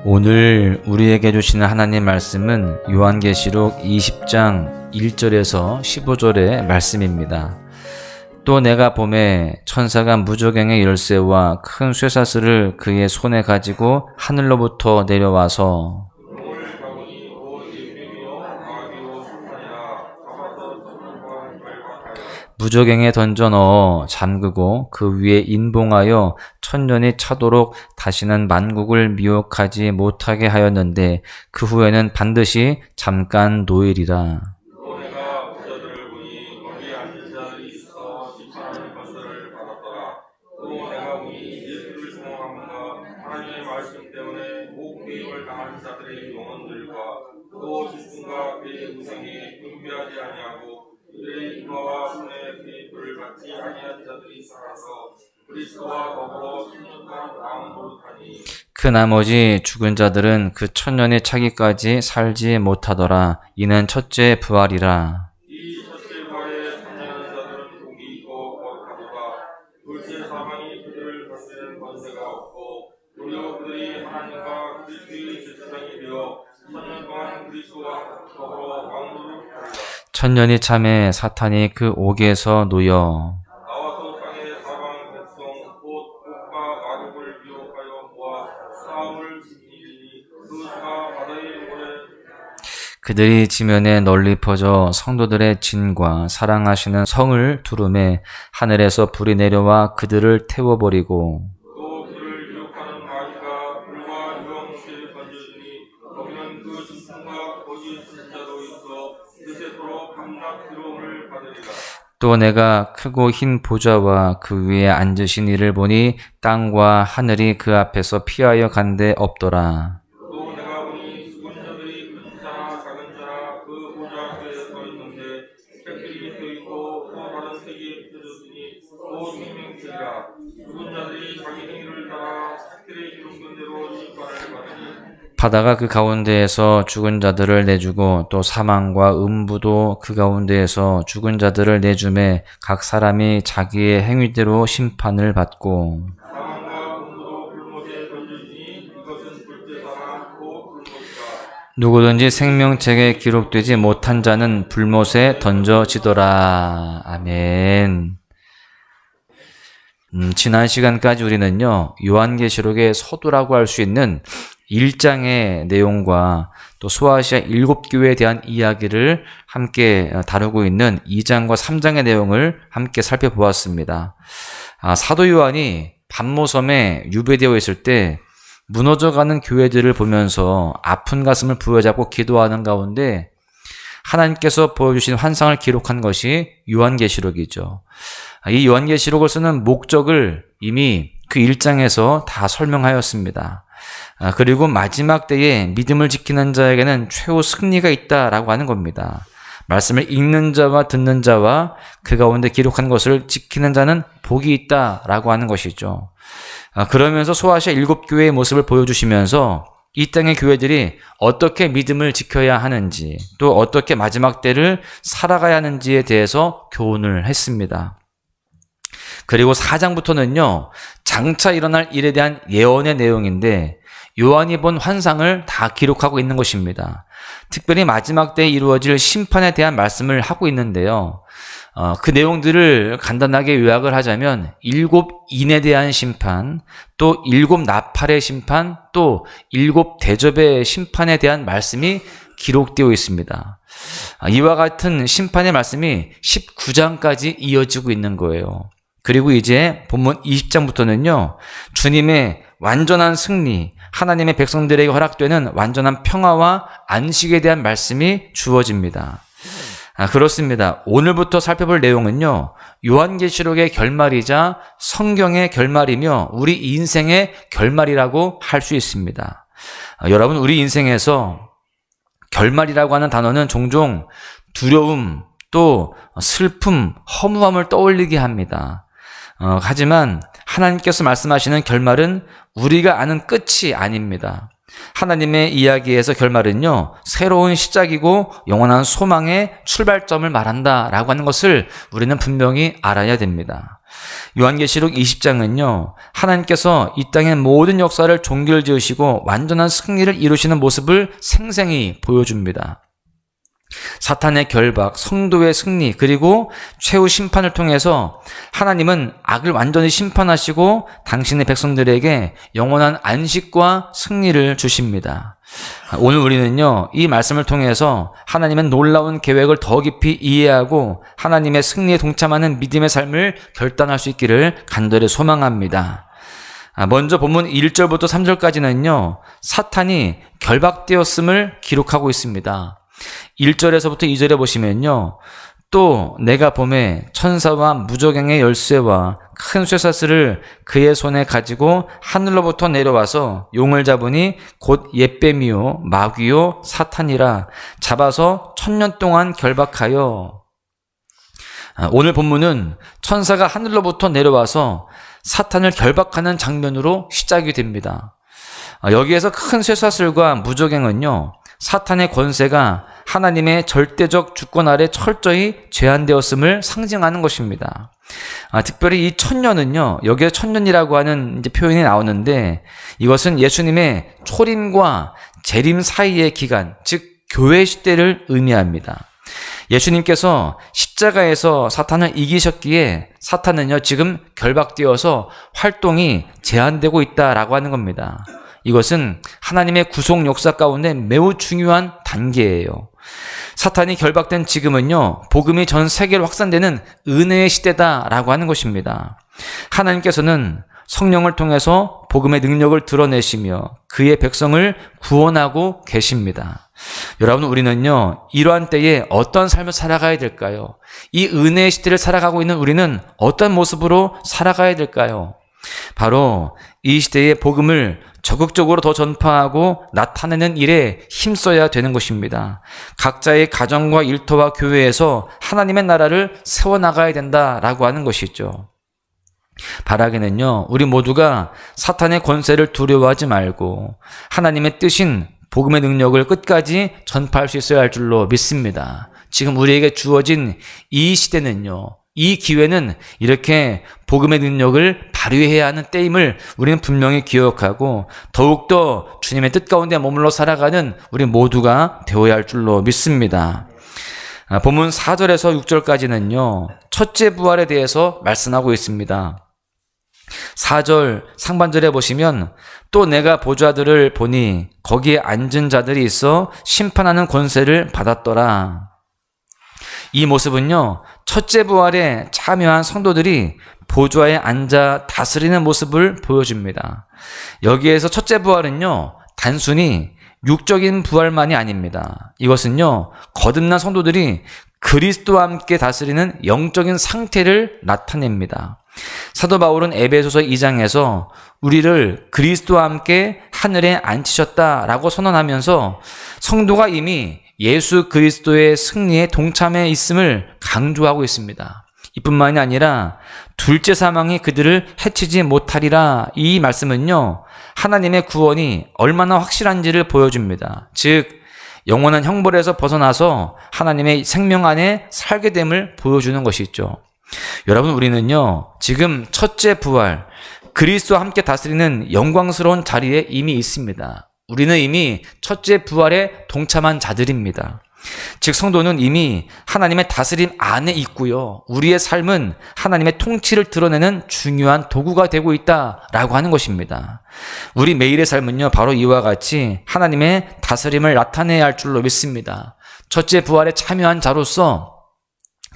오늘 우리에게 주시는 하나님 말씀은 요한계시록 20장 1절에서 15절의 말씀입니다. 또 내가 보매 천사가 무저갱의 열쇠와 큰 쇠사슬을 그의 손에 가지고 하늘로부터 내려와서 무저갱에 던져 넣어 잠그고 그 위에 인봉하여 천년이 차도록 다시는 만국을 미혹하지 못하게 하였는데 그 후에는 반드시 잠깐 노일이라. 또 내가 부자들을 보니 거기 앉은 자들이 있어 심판하는 것을 받았더라. 또 내가 보니 예수를 중용함과 하나님의 말씀 때문에 목배임을 당한 자들의 영혼들과 또 짐승과 그의 우상에 숭배하지 아니하고 그들의 인과와 손에 그의 불을 받지 아니한 자들이 살아서 그리스도와 더불어 천년간 왕노릇하니 그 나머지 죽은 자들은 그 천년이 차기까지 살지 못하더라. 이는 첫째 부활이라. 이 첫째 부활에 참여하는 자들은 복이 있고 거룩하도다. 둘째 사망이 그들을 벌새는 권세가 없고 오히려 그들이 하나님과 그리스도의 제사장이 되어 천년 동안 그리스도와 더불어 왕노릇하리라. 천년이 참에 사탄이 그 옥에서 놓여 나와서 땅의 사방 백성 곧 복과 마곡을 미혹하여 모아 싸움을 짓이니 그 수가 바다의 모래 그들이 지면에 널리 퍼져 성도들의 진과 사랑하시는 성을 두루매 하늘에서 불이 내려와 그들을 태워버리고 또 그를 미혹하는 마귀가 불과 유황못에 던져주니 거기는 그 짐승과 거짓 선지자도 있어 그새도록 밤낮 괴로움을 받으리라. 또 내가 크고 흰 보좌와 그 위에 앉으신 이를 보니 땅과 하늘이 그 앞에서 피하여 간데 없더라. 또 내가 보니 죽은 자들이 큰 자나 작은 자나 그 보좌 앞에 서 있는데 색들이 펴 있고 또 다른 색이 펴졌으니 또 생명책이라. 죽은 자들이 자기 행위를 따라 색들의 기록된 대로 심판을 받으니 바다가 그 가운데에서 죽은 자들을 내주고 또 사망과 음부도 그 가운데에서 죽은 자들을 내주매 각 사람이 자기의 행위대로 심판을 받고 사망과 음부도 불못에 던져지니 이것은 둘째 사망 곧 불못이라. 누구든지 생명책에 기록되지 못한 자는 불못에 던져지더라. 아멘. 지난 시간까지 우리는요, 요한계시록의 서두라고 할 수 있는 1장의 내용과 또 소아시아 7교회에 대한 이야기를 함께 다루고 있는 2장과 3장의 내용을 함께 살펴보았습니다. 사도 요한이 pat모섬에 유배되어 있을 때 무너져가는 교회들을 보면서 아픈 가슴을 부여잡고 기도하는 가운데 하나님께서 보여주신 환상을 기록한 것이 요한계시록이죠. 이 요한계시록을 쓰는 목적을 이미 그 1장에서 다 설명하였습니다. 그리고 마지막 때에 믿음을 지키는 자에게는 최후 승리가 있다라고 하는 겁니다. 말씀을 읽는 자와 듣는 자와 그 가운데 기록한 것을 지키는 자는 복이 있다라고 하는 것이죠. 그러면서 소아시아 7교회의 모습을 보여주시면서 이 땅의 교회들이 어떻게 믿음을 지켜야 하는지 또 어떻게 마지막 때를 살아가야 하는지에 대해서 교훈을 했습니다. 그리고 4장부터는요, 장차 일어날 일에 대한 예언의 내용인데 요한이 본 환상을 다 기록하고 있는 것입니다. 특별히 마지막 때에 이루어질 심판에 대한 말씀을 하고 있는데요. 그 내용들을 간단하게 요약을 하자면 7 인에 대한 심판, 또 7 나팔의 심판, 또 7 대접의 심판에 대한 말씀이 기록되어 있습니다. 이와 같은 심판의 말씀이 19장까지 이어지고 있는 거예요. 그리고 이제 본문 20장부터는요, 주님의 완전한 승리, 하나님의 백성들에게 허락되는 완전한 평화와 안식에 대한 말씀이 주어집니다. 그렇습니다. 오늘부터 살펴볼 내용은요, 요한계시록의 결말이자 성경의 결말이며 우리 인생의 결말이라고 할 수 있습니다. 여러분, 우리 인생에서 결말이라고 하는 단어는 종종 두려움, 또 슬픔, 허무함을 떠올리게 합니다. 하지만 하나님께서 말씀하시는 결말은 우리가 아는 끝이 아닙니다. 하나님의 이야기에서 결말은요, 새로운 시작이고 영원한 소망의 출발점을 말한다라고 하는 것을 우리는 분명히 알아야 됩니다. 요한계시록 20장은요, 하나님께서 이 땅의 모든 역사를 종결지으시고 완전한 승리를 이루시는 모습을 생생히 보여줍니다. 사탄의 결박, 성도의 승리, 그리고 최후 심판을 통해서 하나님은 악을 완전히 심판하시고 당신의 백성들에게 영원한 안식과 승리를 주십니다. 오늘 우리는요, 이 말씀을 통해서 하나님의 놀라운 계획을 더 깊이 이해하고 하나님의 승리에 동참하는 믿음의 삶을 결단할 수 있기를 간절히 소망합니다. 먼저 본문 1절부터 3절까지는요, 사탄이 결박되었음을 기록하고 있습니다. 1절에서부터 2절에 보시면요, 또 내가 봄에 천사와 무저갱의 열쇠와 큰 쇠사슬을 그의 손에 가지고 하늘로부터 내려와서 용을 잡으니 곧 옓뱀이요 마귀요 사탄이라 잡아서 1000년 동안 결박하여. 오늘 본문은 천사가 하늘로부터 내려와서 사탄을 결박하는 장면으로 시작이 됩니다. 여기에서 큰 쇠사슬과 무저갱은요, 사탄의 권세가 하나님의 절대적 주권 아래 철저히 제한되었음을 상징하는 것입니다. 특별히 이 1000년은요, 여기에 1000년이라고 하는 표현이 나오는데, 이것은 예수님의 초림과 재림 사이의 기간, 즉 교회 시대를 의미합니다. 예수님께서 십자가에서 사탄을 이기셨기에 사탄은요, 지금 결박되어서 활동이 제한되고 있다라고 하는 겁니다. 이것은 하나님의 구속 역사 가운데 매우 중요한 단계예요. 사탄이 결박된 지금은요, 복음이 전 세계로 확산되는 은혜의 시대다라고 하는 것입니다. 하나님께서는 성령을 통해서 복음의 능력을 드러내시며 그의 백성을 구원하고 계십니다. 여러분, 우리는요, 이러한 때에 어떤 삶을 살아가야 될까요? 이 은혜의 시대를 살아가고 있는 우리는 어떤 모습으로 살아가야 될까요? 바로 이 시대의 복음을 적극적으로 더 전파하고 나타내는 일에 힘써야 되는 것입니다. 각자의 가정과 일터와 교회에서 하나님의 나라를 세워나가야 된다라고 하는 것이죠. 바라기는요, 우리 모두가 사탄의 권세를 두려워하지 말고 하나님의 뜻인 복음의 능력을 끝까지 전파할 수 있어야 할 줄로 믿습니다. 지금 우리에게 주어진 이 시대는요, 이 기회는 이렇게 복음의 능력을 발휘해야 하는 때임을 우리는 분명히 기억하고 더욱더 주님의 뜻 가운데 머물러 살아가는 우리 모두가 되어야 할 줄로 믿습니다. 본문 4절에서 6절까지는요, 첫째 부활에 대해서 말씀하고 있습니다. 4절 상반절에 보시면 또 내가 보좌들을 보니 거기에 앉은 자들이 있어 심판하는 권세를 받았더라. 이 모습은요, 첫째 부활에 참여한 성도들이 보좌에 앉아 다스리는 모습을 보여줍니다. 여기에서 첫째 부활은요, 단순히 육적인 부활만이 아닙니다. 이것은요, 거듭난 성도들이 그리스도와 함께 다스리는 영적인 상태를 나타냅니다. 사도 바울은 에베소서 2장에서 우리를 그리스도와 함께 하늘에 앉히셨다라고 선언하면서 성도가 이미 예수 그리스도의 승리에 동참해 있음을 강조하고 있습니다. 이뿐만이 아니라 둘째 사망이 그들을 해치지 못하리라. 이 말씀은요, 하나님의 구원이 얼마나 확실한지를 보여줍니다. 즉 영원한 형벌에서 벗어나서 하나님의 생명 안에 살게 됨을 보여주는 것이죠. 여러분, 우리는요, 지금 첫째 부활, 그리스도와 함께 다스리는 영광스러운 자리에 이미 있습니다. 우리는 이미 첫째 부활에 동참한 자들입니다. 즉 성도는 이미 하나님의 다스림 안에 있고요, 우리의 삶은 하나님의 통치를 드러내는 중요한 도구가 되고 있다라고 하는 것입니다. 우리 매일의 삶은요, 바로 이와 같이 하나님의 다스림을 나타내야 할 줄로 믿습니다. 첫째 부활에 참여한 자로서,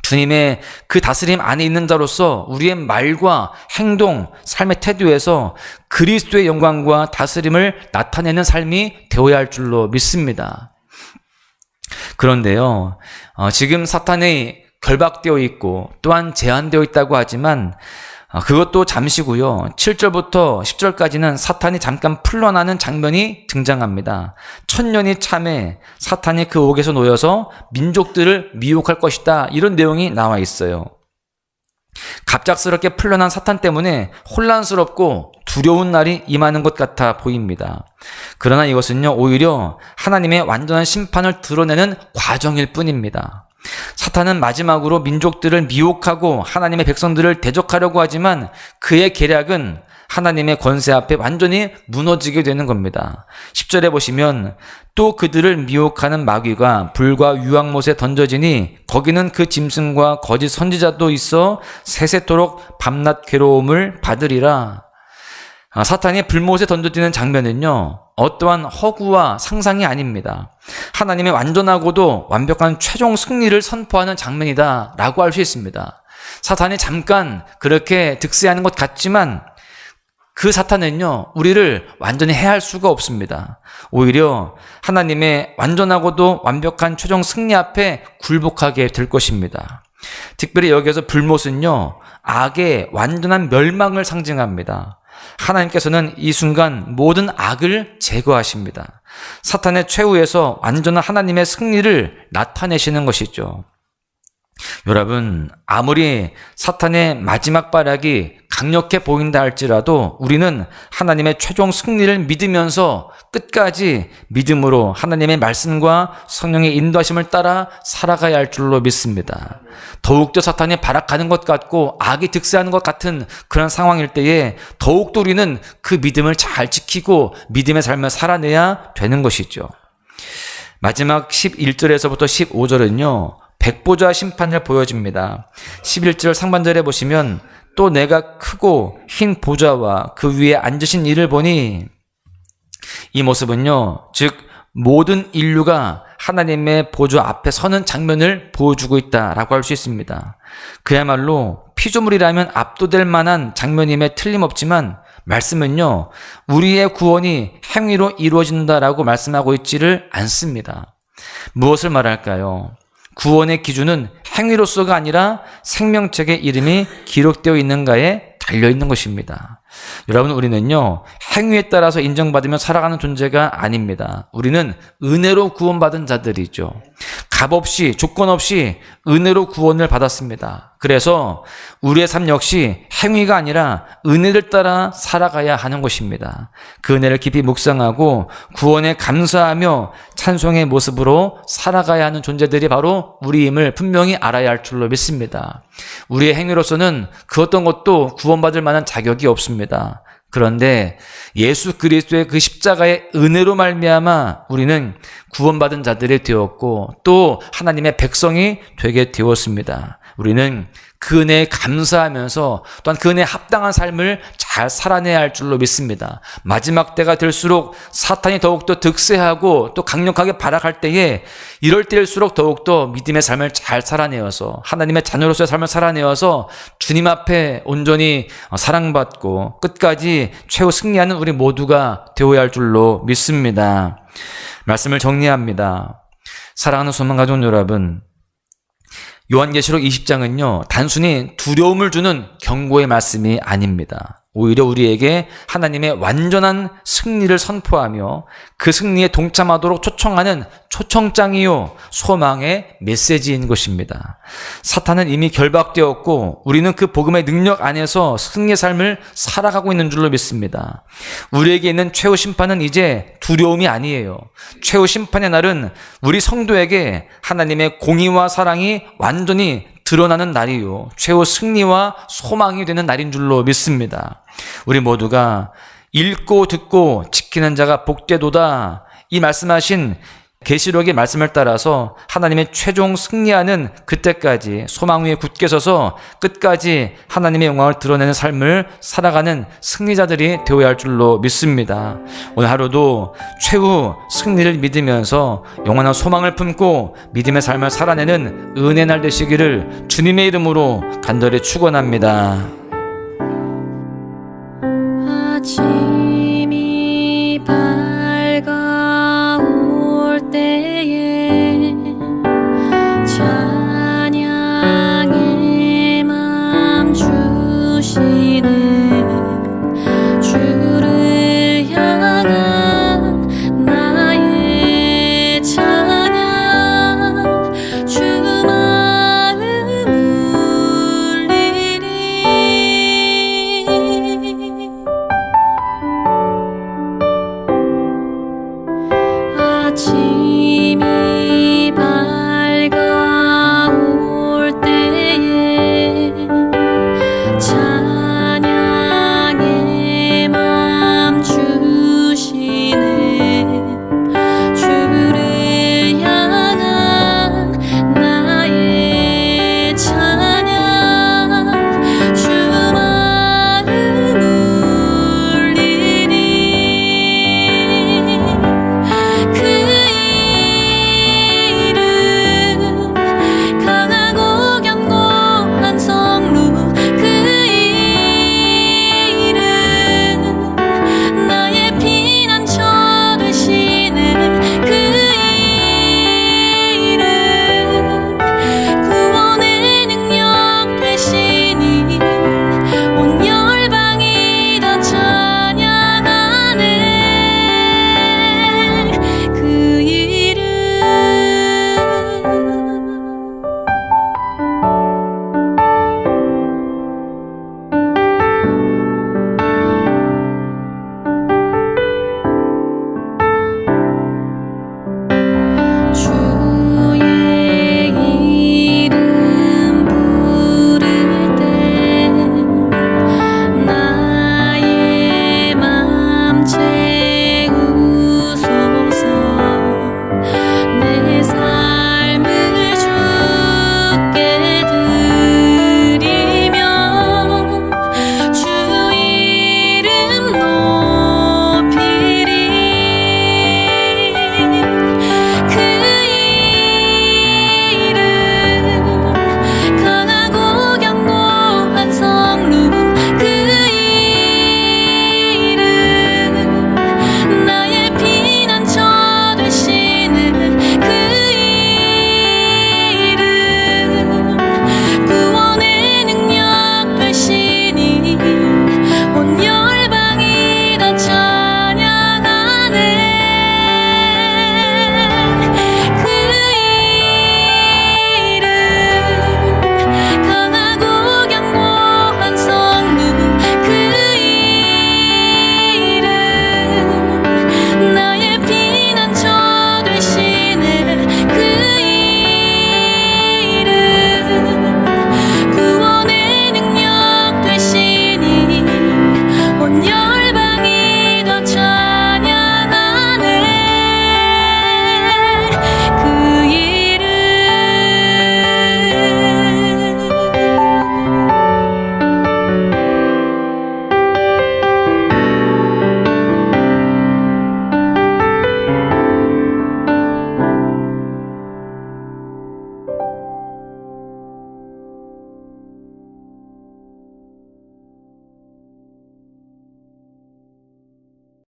주님의 그 다스림 안에 있는 자로서 우리의 말과 행동, 삶의 태도에서 그리스도의 영광과 다스림을 나타내는 삶이 되어야 할 줄로 믿습니다. 그런데요, 지금 사탄이 결박되어 있고 또한 제한되어 있다고 하지만 그것도 잠시고요. 7절부터 10절까지는 사탄이 잠깐 풀려나는 장면이 등장합니다. 1000년이 참에 사탄이 그 옥에서 놓여서 민족들을 미혹할 것이다, 이런 내용이 나와 있어요. 갑작스럽게 풀려난 사탄 때문에 혼란스럽고 두려운 날이 임하는 것 같아 보입니다. 그러나 이것은요, 오히려 하나님의 완전한 심판을 드러내는 과정일 뿐입니다. 사탄은 마지막으로 민족들을 미혹하고 하나님의 백성들을 대적하려고 하지만 그의 계략은 하나님의 권세 앞에 완전히 무너지게 되는 겁니다. 10절에 보시면 또 그들을 미혹하는 마귀가 불과 유황못에 던져지니 거기는 그 짐승과 거짓 선지자도 있어 세세토록 밤낮 괴로움을 받으리라. 사탄이 불못에 던져지는 장면은요, 어떠한 허구와 상상이 아닙니다. 하나님의 완전하고도 완벽한 최종 승리를 선포하는 장면이다 라고 할 수 있습니다. 사탄이 잠깐 그렇게 득세하는 것 같지만 그 사탄은요, 우리를 완전히 해할 수가 없습니다. 오히려 하나님의 완전하고도 완벽한 최종 승리 앞에 굴복하게 될 것입니다. 특별히 여기에서 불못은요, 악의 완전한 멸망을 상징합니다. 하나님께서는 이 순간 모든 악을 제거하십니다. 사탄의 최후에서 완전한 하나님의 승리를 나타내시는 것이죠. 여러분, 아무리 사탄의 마지막 발악이 강력해 보인다 할지라도 우리는 하나님의 최종 승리를 믿으면서 끝까지 믿음으로 하나님의 말씀과 성령의 인도하심을 따라 살아가야 할 줄로 믿습니다. 더욱더 사탄이 발악하는 것 같고 악이 득세하는 것 같은 그런 상황일 때에 더욱더 우리는 그 믿음을 잘 지키고 믿음의 삶을 살아내야 되는 것이죠. 마지막 11절에서부터 15절은요, 백보자 심판을 보여줍니다. 11절 상반절에 보시면 또 내가 크고 흰 보좌와 그 위에 앉으신 이를 보니, 이 모습은요, 즉 모든 인류가 하나님의 보좌 앞에 서는 장면을 보여주고 있다라고 할 수 있습니다. 그야말로 피조물이라면 압도될 만한 장면임에 틀림없지만 말씀은요, 우리의 구원이 행위로 이루어진다라고 말씀하고 있지를 않습니다. 무엇을 말할까요? 구원의 기준은 행위로서가 아니라 생명책의 이름이 기록되어 있는가에 달려있는 것입니다. 여러분, 우리는요, 행위에 따라서 인정받으며 살아가는 존재가 아닙니다. 우리는 은혜로 구원받은 자들이죠. 값 없이, 조건 없이 은혜로 구원을 받았습니다. 그래서 우리의 삶 역시 행위가 아니라 은혜를 따라 살아가야 하는 것입니다. 그 은혜를 깊이 묵상하고 구원에 감사하며 찬송의 모습으로 살아가야 하는 존재들이 바로 우리임을 분명히 알아야 할 줄로 믿습니다. 우리의 행위로서는 그 어떤 것도 구원받을 만한 자격이 없습니다. 그런데 예수 그리스도의 그 십자가의 은혜로 말미암아 우리는 구원받은 자들이 되었고 또 하나님의 백성이 되게 되었습니다. 우리는 그 은혜에 감사하면서 또한 그 은혜에 합당한 삶을 잘 살아내야 할 줄로 믿습니다. 마지막 때가 될수록 사탄이 더욱더 득세하고 또 강력하게 발악할 때에 이럴 때일수록 더욱더 믿음의 삶을 잘 살아내어서 하나님의 자녀로서의 삶을 살아내어서 주님 앞에 온전히 사랑받고 끝까지 최후 승리하는 우리 모두가 되어야 할 줄로 믿습니다. 말씀을 정리합니다. 사랑하는 소망가족 여러분, 요한계시록 20장은요, 단순히 두려움을 주는 경고의 말씀이 아닙니다. 오히려 우리에게 하나님의 완전한 승리를 선포하며 그 승리에 동참하도록 초청하는 초청장이요, 소망의 메시지인 것입니다. 사탄은 이미 결박되었고 우리는 그 복음의 능력 안에서 승리의 삶을 살아가고 있는 줄로 믿습니다. 우리에게 있는 최후 심판은 이제 두려움이 아니에요. 최후 심판의 날은 우리 성도에게 하나님의 공의와 사랑이 완전히 드러나는 날이요, 최후 승리와 소망이 되는 날인 줄로 믿습니다. 우리 모두가 읽고 듣고 지키는 자가 복되도다, 이 말씀하신 계시록의 말씀을 따라서 하나님의 최종 승리하는 그때까지 소망 위에 굳게 서서 끝까지 하나님의 영광을 드러내는 삶을 살아가는 승리자들이 되어야 할 줄로 믿습니다. 오늘 하루도 최후 승리를 믿으면서 영원한 소망을 품고 믿음의 삶을 살아내는 은혜 날 되시기를 주님의 이름으로 간절히 축원합니다.